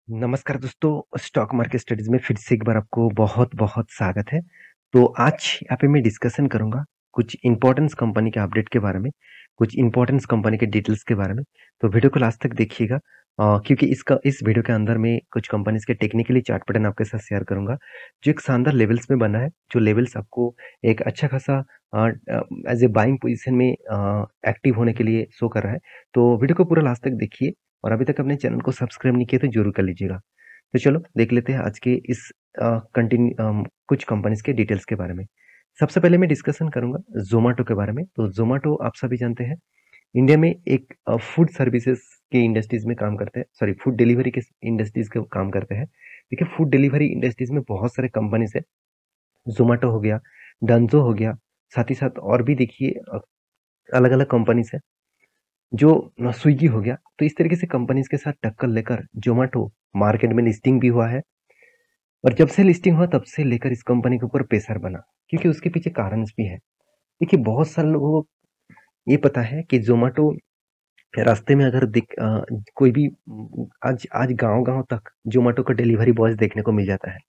नमस्कार दोस्तों, stock market studies में फिर से एक बार आपको बहुत-बहुत स्वागत है। तो आज यहाँ पे मैं डिस्कशन करूँगा कुछ इम्पोर्टेंस कंपनी के अपडेट के बारे में, कुछ इम्पोर्टेंस कंपनी के डिटेल्स के बारे में। तो वीडियो को लास्ट तक देखिएगा क्योंकि इस वीडियो के अंदर मैं कुछ कंपनीज़ के टेक्निकली चार्ट पैटर्न आपके साथ शेयर करूँगा, जो एक शानदार लेवल्स में बना है, जो लेवल्स आपको एक अच्छा खासा एज़ ए बाइंग पोज़ीशन में एक्टिव होने के लिए शो कर रहा है। तो वीडियो को पूरा लास्ट तक देखिए और अभी तक अपने चैनल को सब्सक्राइब नहीं किया तो ज़रूर कर लीजिएगा। तो चलो देख लेते हैं आज के इस कुछ कंपनीज़ के डिटेल्स के बारे में। सबसे पहले मैं डिस्कशन करूँगा ज़ोमैटो के बारे में। तो ज़ोमैटो आप सभी जानते हैं इंडिया में एक फूड सर्विसेज़ की इंडस्ट्रीज़ में काम करते हैं, सॉरी फूड डिलीवरी के इंडस्ट्रीज़ के काम करते हैं। देखिए फूड डिलीवरी इंडस्ट्रीज़ में बहुत सारे कंपनीज़ हैं। ज़ोमैटो हो गया, डंज़ो हो गया, साथ ही साथ और भी देखिए अलग-अलग कंपनीज़ हैं। जो स्विगी हो गया, तो इस तरीके से कंपनीज़ के साथ टक्कर लेकर ज़ोमैटो मार्केट में लिस्टिंग भी हुआ है और जब से लिस्टिंग हुआ तब से लेकर इस कंपनी के ऊपर प्रेशर बना, क्योंकि उसके पीछे कारणस भी है। देखिए बहुत सारे लोगों को ये पता है कि ज़ोमैटो रास्ते में अगर कोई भी आज आज गाँव-गाँव तक ज़ोमैटो का डिलीवरी बॉयज़ देखने को मिल जाता है।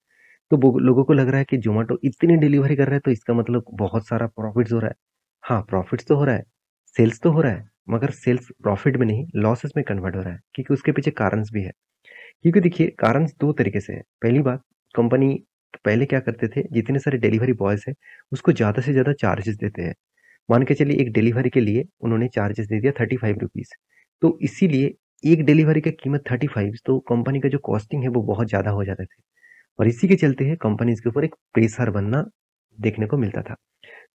तो वो लोगों को लग रहा है कि ज़ोमैटो इतनी डिलीवरी कर रहा है तो इसका मतलब बहुत सारा प्रॉफ़िट्स हो रहा है। हाँ, प्रॉफ़िट्स तो हो रहा है, सेल्स तो हो रहा है, मगर सेल्स प्रॉफ़िट में नहीं लॉसेस में कन्वर्ट हो रहा है, क्योंकि उसके पीछे कारणस भी है। क्योंकि देखिए कारणस 2 तरीके से है। पहली बात, कंपनी पहले क्या करते थे, जितने सारे डिलीवरी बॉयज़ हैं, उसको ज़्यादा से ज़्यादा चार्जेस देते हैं। मान के चलिए एक डिलीवरी के लिए उन्होंने चार्जेस दे दिया ₹35। तो इसीलिए एक डिलीवरी की कीमत 35, तो कंपनी का जो कॉस्टिंग है वो बहुत ज़्यादा हो जाता था। और इसी के चलते है कंपनीज़ के ऊपर एक प्रेशर बनना देखने को मिलता था।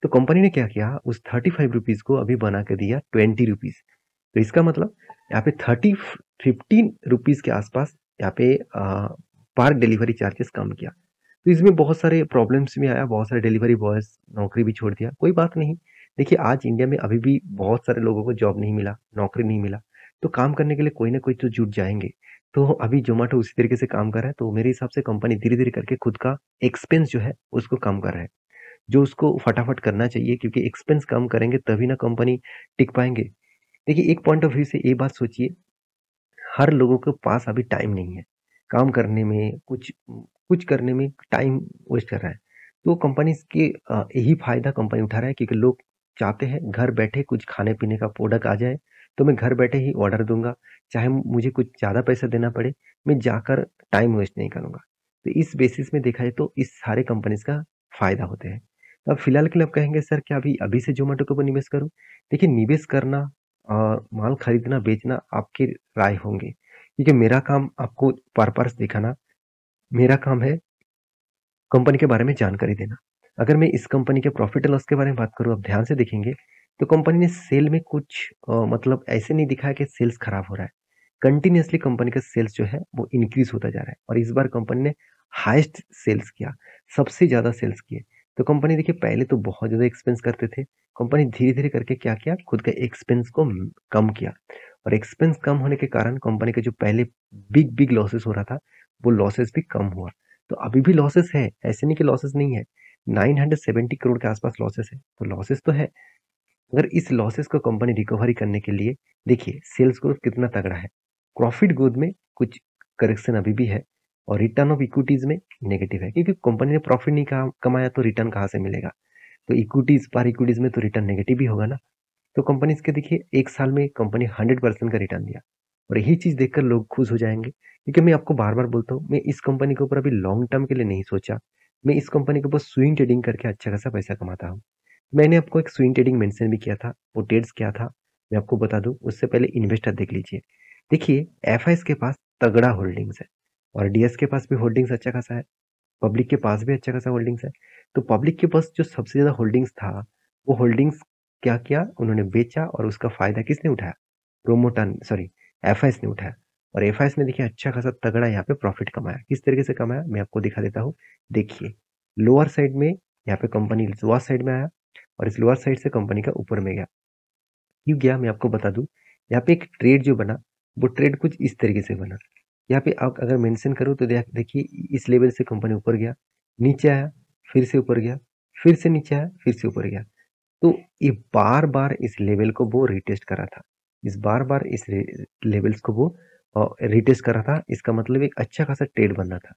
तो कंपनी ने क्या किया, उस ₹35 को अभी बना के दिया ₹20। तो इसका मतलब यहाँ पे 15 रुपीज़ के आसपास यहाँ पे पर डिलीवरी चार्जेस कम किया। तो इसमें बहुत सारे प्रॉब्लम्स भी आया, बहुत सारे डिलीवरी बॉयज़ नौकरी भी छोड़ दिया। कोई बात नहीं, देखिए आज इंडिया में अभी भी बहुत सारे लोगों को जॉब नहीं मिला, नौकरी नहीं मिला, तो काम करने के लिए कोई ना कोई तो जुट जाएँगे। तो अभी ज़ोमैटो उसी तरीके से काम कर रहा है, तो मेरे हिसाब से कंपनी धीरे-धीरे करके खुद का एक्सपेंस जो है, उसको कम कर रहा है। जो उसको फटाफट करना चाहिए, क्योंकि एक्सपेंस कम करेंगे तभी ना कंपनी टिक पाएँगे। देखिए एक पॉइंट ऑफ व्यू से ये बात सोचिए, हर लोगों के पास अभी टाइम नहीं है। काम करने में कुछ कुछ करने में टाइम वेस्ट कर रहा है। तो कंपनीज़ के यही फ़ायदा कंपनी उठा रहा है, क्योंकि लोग चाहते हैं घर बैठे कुछ खाने-पीने का प्रोडक्ट आ जाए, तो मैं घर बैठे ही ऑर्डर दूँगा। चाहे मुझे कुछ ज़्यादा पैसा देना पड़े, मैं जाकर टाइम वेस्ट नहीं करूँगा। तो इस बेसिस में देखा जाए तो इस सारे कंपनीज़ का फ़ायदा होते हैं। तो अब फिलहाल के लिए आप कहेंगे सर क्या अभी अभी से ज़ोमैटो के ऊपर निवेश करूँ? देखिए निवेश करना और माल खरीदना, बेचना आपकी राय होंगे। क्योंकि मेरा काम आपको पर्पस दिखाना, मेरा काम है कंपनी के बारे में जानकारी देना। अगर मैं इस कंपनी के प्रॉफ़िट एंड लॉस के बारे में बात करूँ, आप ध्यान से देखेंगे, तो कंपनी ने सेल में कुछ मतलब ऐसे नहीं दिखा है कि सेल्स खराब हो रहा है। कंटीन्यूअसली कंपनी का सेल्स जो है वो इंक्रीज़ होता जा रहा है और इस बार कंपनी ने हाईएस्ट सेल्स किया, सबसे ज़्यादा सेल्स किए। तो कंपनी देखिए पहले तो बहुत ज़्यादा एक्सपेंस करते थे, कंपनी धीरे-धीरे करके क्या किया, खुद के एक्सपेंस को कम किया और एक्सपेंस कम होने के कारण कंपनी के जो पहले बिग लॉसेस हो रहा था, वो लॉसेस भी कम हुआ। तो अभी भी लॉसेस है, ऐसे नहीं कि लॉसेस नहीं है। 970 करोड़ के आसपास लॉसेस है, तो लॉसेस तो है। मगर इस लॉसेस को कंपनी रिकवरी करने के लिए देखिए सेल्स ग्रोथ कितना तगड़ा है। प्रॉफिट ग्रोथ में कुछ करेक्शन अभी भी है और रिटर्न ऑफ इक्विटीज में नेगेटिव है, क्योंकि कंपनी ने प्रॉफिट नहीं कमाया तो रिटर्न कहाँ से मिलेगा। तो इक्विटीज में तो रिटर्न नेगेटिव ही होगा ना। तो कंपनी इसके देखिए 1 साल में कंपनी 100% का रिटर्न दिया और यही चीज़ देखकर लोग खुश हो जाएँगे, क्योंकि मैं आपको बार-बार बोलता हूँ, मैं इस कंपनी के ऊपर अभी लॉन्ग टर्म के लिए नहीं सोचा। मैं इस कंपनी के ऊपर स्विंग ट्रेडिंग करके अच्छा खासा पैसा कमाता हूँ। मैंने आपको एक स्विंग ट्रेडिंग मेंशन भी किया था, वो ट्रेड्स क्या था, मैं आपको बता दूँ, उससे पहले इन्वेस्टर देख लीजिए। देखिए एफआईज़ के पास तगड़ा होल्डिंग्स है और डीएस के पास भी होल्डिंग्स अच्छा खासा है, पब्लिक के पास भी अच्छा खासा होल्डिंग्स है। तो पब्लिक के पास जो सबसे ज़्यादा होल्डिंग्स था, वो होल्डिंग्स क्या किया, उन्होंने बेचा और उसका फ़ायदा किसने उठाया? प्रोमोटर सॉरी एफआईज़ ने उठाया और एफआईज़ ने देखिए अच्छा खासा तगड़ा यहाँ पे प्रॉफिट कमाया। किस तरीके से कमाया, मैं आपको दिखा देता हूँ। देखिए, लोअर साइड में यहाँ पे कंपनी लोअर साइड में आया और इस लोअर साइड से कंपनी का ऊपर में गया। क्यों गया मैं आपको बता दूँ। यहाँ पे एक ट्रेड जो बना, वो ट्रेड कुछ इस तरीके से बना। यहाँ पे आप अगर मेंशन करूँ तो देखिए इस लेवल से कंपनी ऊपर गया, नीचे आया, फिर से ऊपर गया, फिर से नीचे आया, फिर से ऊपर गया। तो ये बार-बार इस लेवल को वो रिटेस्ट करा था। इस बार-बार इस लेवल्स को वो रिटेस्ट कर रहा था, इसका मतलब एक अच्छा खासा ट्रेड बन रहा था।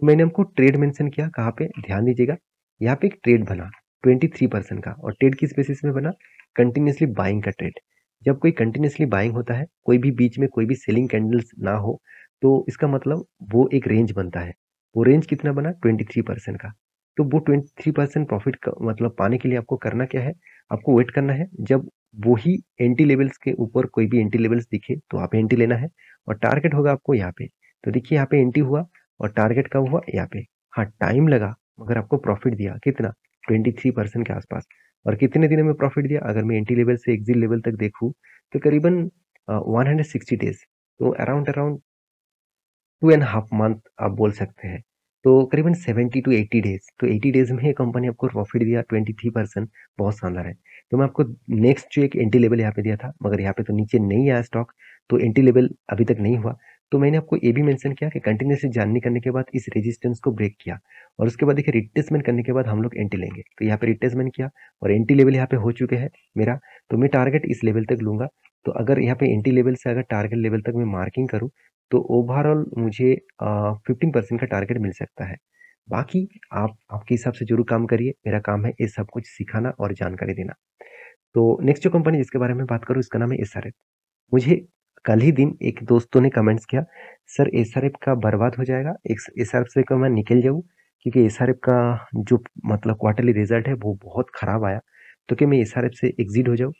मैंने हमको ट्रेड मेंशन किया कहाँ पे, ध्यान दीजिएगा, यहाँ पे एक ट्रेड बना 23% का, और ट्रेड किस बेसिस में बना, कंटिन्यूसली बाइंग का ट्रेड। जब कोई कंटिन्यूसली बाइंग होता है, कोई भी बीच में कोई भी सेलिंग कैंडल्स ना हो, तो इसका मतलब वो एक रेंज बनता है। वो रेंज कितना बना, 23% का। तो वो 23% प्रॉफिट का मतलब पाने के लिए आपको करना क्या है, आपको वेट करना है जब वही एंटी लेवल्स के ऊपर कोई भी एंटी लेवल्स दिखे तो आप एंटी लेना है, और टारगेट होगा आपको यहाँ पे। तो देखिए यहाँ पे एंटी हुआ, और टारगेट कब हुआ, यहाँ पे। हाँ, टाइम लगा, मगर आपको प्रॉफिट दिया कितना, 23% के आसपास। और कितने दिनों में प्रॉफिट दिया, अगर मैं एंटी लेवल से एग्जिट लेवल तक देखूँ तो करीबन 160 डेज, तो अराउंड अराउंड 2.5 मंथ आप बोल सकते हैं। तो करीबन 70 to 80 डेज, तो 80 डेज में ये कंपनी आपको प्रॉफिट दिया 23%, बहुत शानदार है। तो मैं आपको नेक्स्ट जो एक एंटी लेवल यहाँ पे दिया था, मगर यहाँ पे तो नीचे नहीं आया स्टॉक, तो एंटी लेवल अभी तक नहीं हुआ। तो मैंने आपको ये भी मेंशन किया कि कंटिन्यूसली जानने करने के बाद इस रेजिस्टेंस को ब्रेक किया, और उसके बाद देखिए रिट्रेसमेंट करने के बाद हम लोग एंटी लेंगे। तो यहाँ पे रिट्रेसमेंट किया और एंटी लेवल यहाँ पे हो चुके हैं मेरा, तो मैं टारगेट इस लेवल तक लूंगा। तो अगर यहाँ पे एंटी लेवल से अगर टारगेट लेवल तक मैं मार्किंग करूँ, तो ओवरऑल मुझे 15% का टारगेट मिल सकता है। बाकी आप आपके हिसाब से जरूर काम करिए, मेरा काम है ये सब कुछ सिखाना और जानकारी देना। तो नेक्स्ट जो कंपनी जिसके बारे में बात करूँ, इसका नाम है एसआरएफ। मुझे कल ही दिन एक दोस्तों ने कमेंट्स किया, सर एसआरएफ का बर्बाद हो जाएगा, एसआरएफ से का मैं निकल जाऊँ, क्योंकि एसआरएफ का जो मतलब क्वार्टरली रिजल्ट है वो बहुत खराब आया, तो कि मैं एसआरएफ से एग्जिट हो जाऊँ।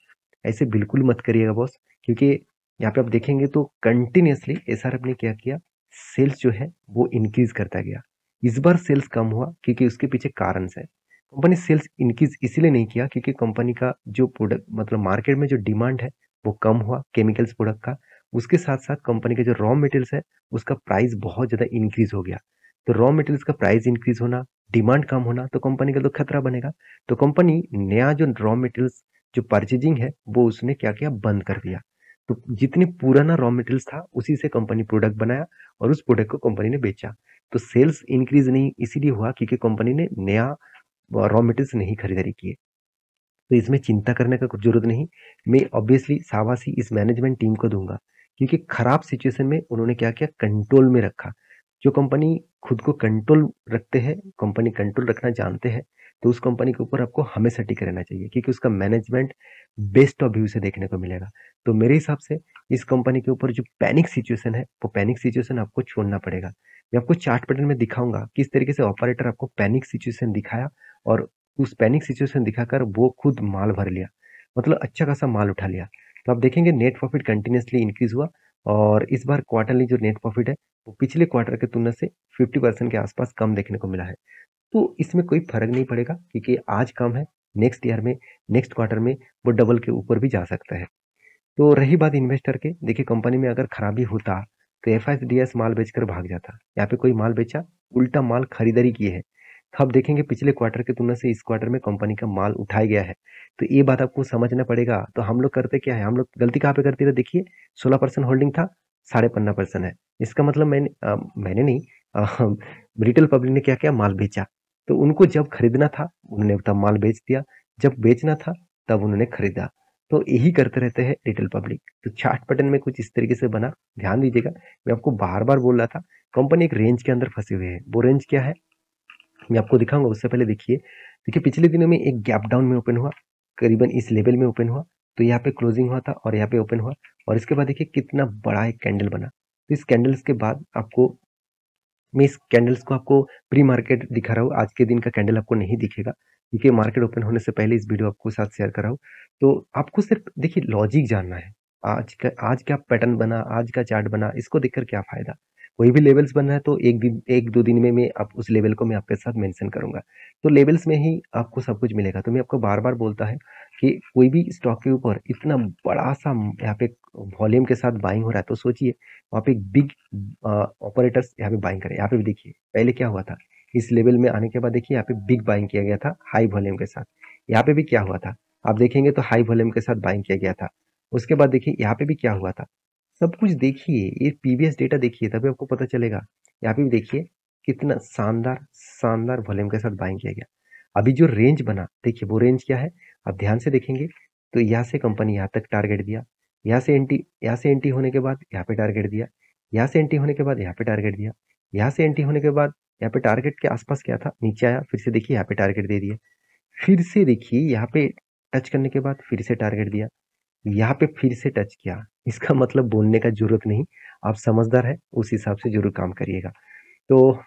ऐसे बिल्कुल मत करिएगा बॉस, क्योंकि यहाँ पे आप देखेंगे तो कंटिन्यूसली एसआरएफ ने क्या किया, सेल्स जो है वो इंक्रीज करता गया। इस बार सेल्स कम हुआ क्योंकि उसके पीछे कारण है। कंपनी सेल्स इंक्रीज इसलिए नहीं किया क्योंकि कंपनी का जो प्रोडक्ट मतलब मार्केट में जो डिमांड है वो कम हुआ केमिकल्स प्रोडक्ट का। उसके साथ साथ कंपनी के जो रॉ मटेरियल्स है उसका प्राइस बहुत ज़्यादा इंक्रीज हो गया। तो रॉ मटेरियल्स का प्राइस इंक्रीज होना, डिमांड कम होना, तो कंपनी का तो खतरा बनेगा। तो कंपनी नया जो रॉ मटेरियल्स जो परचेजिंग है वो उसने क्या किया, बंद कर दिया। तो जितने पुराना रॉ मटेरियल्स था उसी से कंपनी प्रोडक्ट बनाया, और उस प्रोडक्ट को कंपनी ने बेचा। तो सेल्स इंक्रीज नहीं इसीलिए हुआ क्योंकि कंपनी ने नया रॉ मटेरियल्स नहीं खरीदारी किए। तो इसमें चिंता करने का कुछ जरूरत नहीं। मैं ऑब्वियसली शाबाशी इस मैनेजमेंट टीम को दूंगा, क्योंकि खराब सिचुएशन में उन्होंने क्या किया, कंट्रोल में रखा। जो कंपनी खुद को कंट्रोल रखते हैं, कंपनी कंट्रोल रखना जानते हैं, तो उस कंपनी के ऊपर आपको हमेशा टिके रहना चाहिए, क्योंकि उसका मैनेजमेंट बेस्ट ऑफ व्यू से देखने को मिलेगा। तो मेरे हिसाब से इस कंपनी के ऊपर जो पैनिक सिचुएशन है वो पैनिक सिचुएशन आपको छोड़ना पड़ेगा। मैं आपको चार्ट पैटर्न में दिखाऊंगा किस तरीके से ऑपरेटर आपको पैनिक सिचुएशन दिखाया, और उस पैनिक सिचुएशन दिखाकर वो खुद माल भर लिया, मतलब अच्छा खासा माल उठा लिया। तो आप देखेंगे नेट प्रॉफिट कंटिन्यूसली इंक्रीज हुआ, और इस बार क्वार्टरली जो नेट प्रॉफिट है वो पिछले क्वार्टर की तुलना से 50% के आसपास कम देखने को मिला है। तो इसमें कोई फर्क नहीं पड़ेगा, क्योंकि आज कम है, नेक्स्ट ईयर में, नेक्स्ट क्वार्टर में वो डबल के ऊपर भी जा सकता है। तो रही बात इन्वेस्टर के, देखिए कंपनी में अगर खराबी होता तो एफआईडीएस माल बेचकर भाग जाता। यहाँ पे कोई माल बेचा, उल्टा माल खरीदारी की है। तो आप देखेंगे पिछले क्वार्टर की तुलना से इस क्वार्टर में कंपनी का माल उठाया गया है। तो ये बात आपको समझना पड़ेगा। तो हम लोग करते क्या है, हम लोग गलती कहाँ पे करते थे, देखिए 16% होल्डिंग था, 15.5% है। इसका मतलब मैंने नहीं, रिटेल पब्लिक ने क्या किया, माल बेचा। तो उनको जब खरीदना था उन्होंने तब माल बेच दिया, जब बेचना था तब उन्होंने खरीदा। तो यही करते रहते हैं रिटेल पब्लिक। तो चार्ट पैटर्न में कुछ इस तरीके से बना, ध्यान दीजिएगा। मैं आपको बार बार बोल रहा था, कंपनी एक रेंज के अंदर फंसी हुई है। वो रेंज क्या है मैं आपको दिखाऊंगा, उससे पहले देखिए। देखिए पिछले दिनों में एक गैप डाउन में ओपन हुआ, करीबन इस लेवल में ओपन हुआ, तो यहाँ पे क्लोजिंग हुआ था और यहाँ पे ओपन हुआ, और इसके बाद देखिए कितना बड़ा एक कैंडल बना। तो इस कैंडल्स के बाद आपको मैं इस कैंडल्स को आपको प्री मार्केट दिखा रहा हूँ, आज के दिन का कैंडल आपको नहीं दिखेगा, क्योंकि मार्केट ओपन होने से पहले इस वीडियो आपको साथ शेयर कर रहा हूँ। तो आपको सिर्फ देखिए लॉजिक जानना है, आज क्या पैटर्न बना, आज का चार्ट बना, इसको देखकर क्या फायदा। कोई भी लेवल्स बन रहा है तो एक दिन एक दो दिन में मैं आप उस लेवल को मैं आपके साथ मेंशन करूंगा। तो लेवल्स में ही आपको सब कुछ मिलेगा। तो मैं आपको बार बार बोलता है कि कोई भी स्टॉक के ऊपर इतना बड़ा सा यहाँ पे वॉल्यूम के साथ बाइंग हो रहा है, तो सोचिए वहाँ पे एक बिग ऑपरेटर्स यहाँ पे बाइंग करें। यहाँ पे भी देखिए पहले क्या हुआ था, इस लेवल में आने के बाद देखिए यहाँ पे बिग बाइंग किया गया था हाई वॉल्यूम के साथ। यहाँ पे भी क्या हुआ था, आप देखेंगे तो हाई वॉल्यूम के साथ बाइंग किया गया था। उसके बाद देखिए यहाँ पे भी क्या हुआ था, सब कुछ देखिए, ये पीवीएस डेटा देखिए तभी आपको पता चलेगा। यहाँ पे भी देखिए कितना शानदार शानदार वॉल्यूम के साथ बाइंग किया गया। अभी जो रेंज बना देखिए वो रेंज क्या है, आप ध्यान से देखेंगे तो यहाँ से कंपनी यहाँ तक टारगेट दिया, यहाँ से एंटी होने के बाद यहाँ पे टारगेट दिया, यहाँ से एंट्री होने के बाद यहाँ पे टारगेट दिया, यहाँ से एंट्री होने के बाद यहाँ पे टारगेट के आसपास क्या था, नीचे आया, फिर से देखिए यहाँ पे टारगेट दे दिया, फिर से देखिए यहाँ पे टच करने के बाद फिर से टारगेट दिया, यहाँ पे फिर से टच किया। इसका मतलब बोलने का जरूरत नहीं, आप समझदार है, उस हिसाब से जरूर काम करिएगा। तो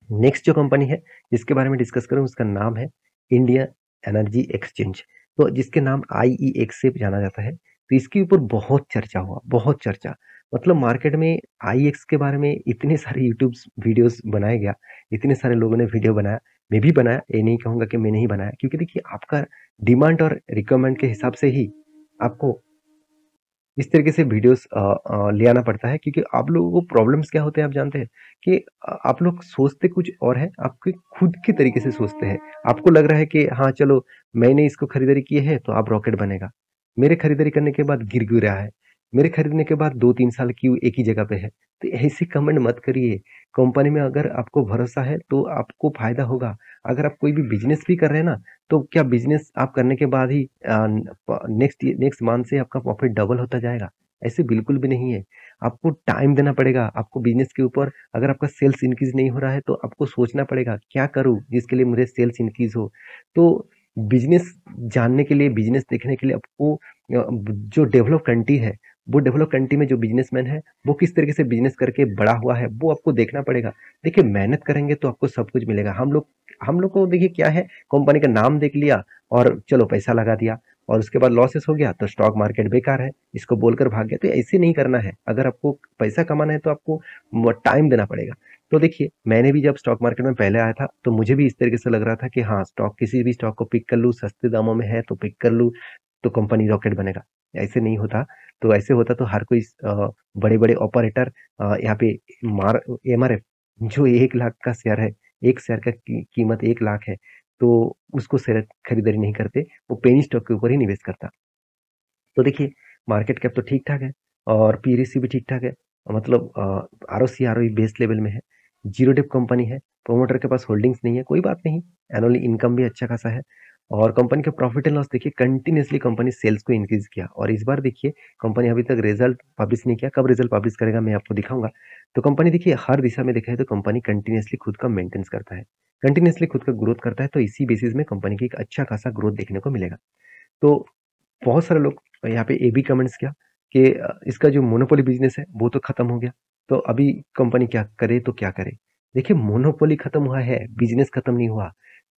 नेक्स्ट जो कंपनी है जिसके बारे में डिस्कस करूं उसका नाम है इंडिया एनर्जी एक्सचेंज, तो जिसके नाम IEX से जाना जाता है। तो इसके ऊपर बहुत चर्चा हुआ, बहुत चर्चा, मतलब मार्केट में IEX के बारे में इतने सारे यूट्यूब वीडियोस बनाया गया, इतने सारे लोगों ने वीडियो बनाया, मैं भी बनाया, ये नहीं कहूंगा कि मैं नहीं बनाया, क्योंकि देखिए आपका डिमांड और रिक्वायरमेंट के हिसाब से ही आपको इस तरीके से वीडियोस ले आना पड़ता है, क्योंकि आप लोगों को प्रॉब्लम्स क्या होते हैं आप जानते हैं कि आप लोग सोचते कुछ और है, आपके खुद के तरीके से सोचते हैं। आपको लग रहा है कि हाँ चलो मैंने इसको खरीदारी की है तो आप रॉकेट बनेगा, मेरे खरीदारी करने के बाद गिर गिर रहा है, मेरे खरीदने के बाद 2-3 साल क्यों एक ही जगह पे है। तो ऐसे कमेंट मत करिए। कंपनी में अगर आपको भरोसा है तो आपको फायदा होगा। अगर आप कोई भी बिजनेस भी कर रहे हैं ना, तो क्या बिजनेस आप करने के बाद ही नेक्स्ट नेक्स्ट मंथ से आपका प्रॉफिट डबल होता जाएगा? ऐसे बिल्कुल भी नहीं है। आपको टाइम देना पड़ेगा, आपको बिजनेस के ऊपर, अगर आपका सेल्स इंक्रीज नहीं हो रहा है तो आपको सोचना पड़ेगा क्या करूं जिसके लिए मुझे सेल्स इंक्रीज हो। तो बिजनेस जानने के लिए, बिजनेस देखने के लिए आपको जो डेवलप कंट्री है, वो डेवलप कंट्री में जो बिजनेसमैन है वो किस तरीके से बिजनेस करके बड़ा हुआ है वो आपको देखना पड़ेगा। देखिए मेहनत करेंगे तो आपको सब कुछ मिलेगा। हम लोग को देखिए क्या है, कंपनी का नाम देख लिया और चलो पैसा लगा दिया, और उसके बाद लॉसेस हो गया तो स्टॉक मार्केट बेकार है इसको बोलकर भाग गया। तो ऐसे नहीं करना है। अगर आपको पैसा कमाना है तो आपको टाइम देना पड़ेगा। तो देखिए मैंने भी जब स्टॉक मार्केट में पहले आया था तो मुझे भी इस तरीके से लग रहा था कि हाँ स्टॉक, किसी भी स्टॉक को पिक कर लूँ, सस्ते दामों में है तो पिक कर लूँ तो कंपनी रॉकेट बनेगा। ऐसे नहीं होता। तो ऐसे होता तो हर कोई बड़े बड़े ऑपरेटर यहाँ पे मार MRF, जो 1 लाख का शेयर है, एक शेयर का कीमत 1 लाख है, तो उसको शेयर खरीदारी नहीं करते, वो पेनी स्टॉक के ऊपर ही निवेश करता। तो देखिए मार्केट कैप तो ठीक ठाक है और पी रेशियो भी ठीक ठाक है, मतलब ROC ROE बेस लेवल में है, जीरो डेप कंपनी है, प्रोमोटर के पास होल्डिंग्स नहीं है, कोई बात नहीं, एनुअली इनकम भी अच्छा खासा है। और कंपनी का प्रॉफिट एंड लॉस देखिए, कंटिन्यूसली कंपनी सेल्स को इंक्रीज किया, और इस बार देखिए कंपनी अभी तक रिजल्ट पब्लिश नहीं किया, कब रिजल्ट पब्लिश करेगा मैं आपको दिखाऊंगा। तो कंपनी देखिए हर दिशा में देखा है तो कंपनी कंटिन्यूसली खुद का मेंटेन करता है, कंटिन्यूसली खुद का ग्रोथ करता है, तो इसी बेसिस में कंपनी की एक अच्छा खासा ग्रोथ देखने को मिलेगा। तो बहुत सारे लोग यहाँ पे ये भी कमेंट्स किया कि इसका जो मोनोपोली बिजनेस है वो तो खत्म हो गया, तो अभी कंपनी क्या करे, तो क्या करे। देखिए मोनोपोली खत्म हुआ है, बिजनेस खत्म नहीं हुआ।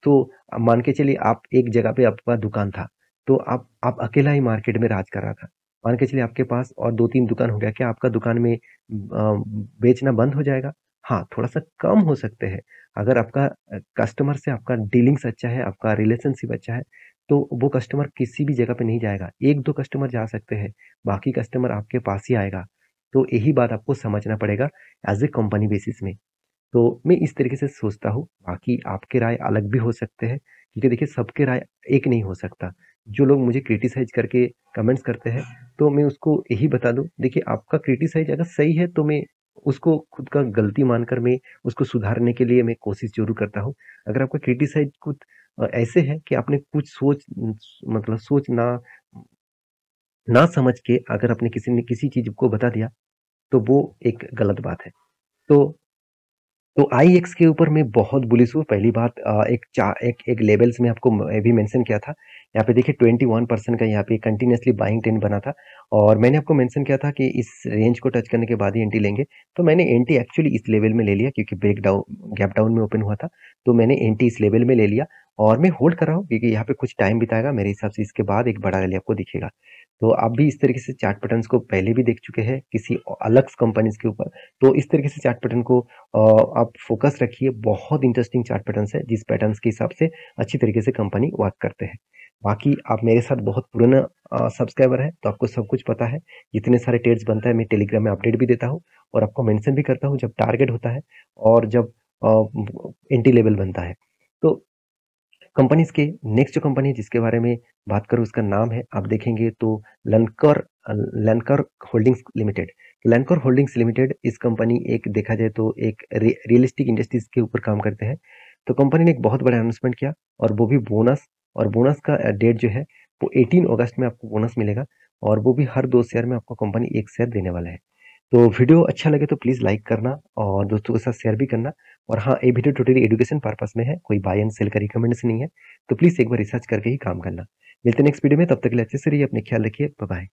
तो मान के चलिए आप एक जगह पे आपका दुकान था, तो आप अकेला ही मार्केट में राज कर रहा था। मान के चलिए आपके पास और 2-3 दुकान हो गया, क्या आपका दुकान में बेचना बंद हो जाएगा? हाँ, थोड़ा सा कम हो सकते हैं। अगर आपका कस्टमर से आपका डीलिंग्स अच्छा है, आपका रिलेशनशिप अच्छा है, तो वो कस्टमर किसी भी जगह पे नहीं जाएगा। 1-2 कस्टमर जा सकते हैं, बाकी कस्टमर आपके पास ही आएगा। तो यही बात आपको समझना पड़ेगा एज़ ए कंपनी बेसिस में। तो मैं इस तरीके से सोचता हूँ, बाकी आपके राय अलग भी हो सकते हैं, क्योंकि देखिए सबके राय एक नहीं हो सकता। जो लोग मुझे क्रिटिसाइज़ करके कमेंट्स करते हैं, तो मैं उसको यही बता दूँ, देखिए आपका क्रिटिसाइज़ अगर सही है तो मैं उसको खुद का गलती मानकर मैं उसको सुधारने के लिए मैं कोशिश ज़रूर करता हूँ। अगर आपका क्रिटिसाइज़ कुछ ऐसे है कि आपने कुछ मतलब सोच ना ना समझ के अगर आपने किसी ने किसी चीज़ को बता दिया, तो वो एक गलत बात है। तो IEX के ऊपर मैं बहुत बुलिश हूँ। पहली बात, एक लेवल्स में आपको मैं भी मेंशन किया था। यहाँ पे देखिए 21% का यहाँ पे कंटिन्यूअसली बाइंग ट्रेंड बना था, और मैंने आपको मेंशन किया था कि इस रेंज को टच करने के बाद ही एंट्री लेंगे। तो मैंने एंट्री एक्चुअली इस लेवल में ले लिया, क्योंकि ब्रेक डाउन गैप डाउन में ओपन हुआ था, तो मैंने एंट्री इस लेवल में ले लिया, और मैं होल्ड कर रहा हूँ क्योंकि यहाँ पे कुछ टाइम बिताएगा मेरे हिसाब से, इसके बाद एक बड़ा रैली आपको दिखेगा। तो आप भी इस तरीके से चार्ट पैटर्न्स को पहले भी देख चुके हैं किसी अलग कंपनीज के ऊपर, तो इस तरीके से चार्ट पैटर्न को आप फोकस रखिए। बहुत इंटरेस्टिंग चार्ट पैटर्न्स है, जिस पैटर्न्स के हिसाब से अच्छी तरीके से कंपनी वर्क करते हैं। बाकी आप मेरे साथ बहुत पुराना सब्सक्राइबर है, तो आपको सब कुछ पता है। जितने सारे ट्रेड्स बनता है मैं टेलीग्राम में अपडेट भी देता हूँ, और आपको मेंशन भी करता हूँ जब टारगेट होता है और जब एंट्री लेवल बनता है। तो कंपनीज के नेक्स्ट जो कंपनी है जिसके बारे में बात करूँ, उसका नाम है, आप देखेंगे तो लैंडकर लैंडकर होल्डिंग्स लिमिटेड। लैंडकर होल्डिंग्स लिमिटेड इस कंपनी, एक देखा जाए तो एक रियलिस्टिक इंडस्ट्रीज के ऊपर काम करते हैं। तो कंपनी ने एक बहुत बड़ा अनाउंसमेंट किया, और वो भी बोनस, और बोनस का डेट जो है वो 18 अगस्त में आपको बोनस मिलेगा, और वो भी हर 2 शेयर में आपको कंपनी 1 शेयर देने वाला है। तो वीडियो अच्छा लगे तो प्लीज़ लाइक करना और दोस्तों के साथ शेयर भी करना। और हाँ, ये वीडियो टोटली एजुकेशन पर्पस में है, कोई बाय एंड सेल का रिकमेंडेशन नहीं है। तो प्लीज़ एक बार रिसर्च करके ही काम करना। मिलते हैं नेक्स्ट वीडियो में, तब तक के लिए अच्छे से रहिए, अपने ख्याल रखिए। Bye bye.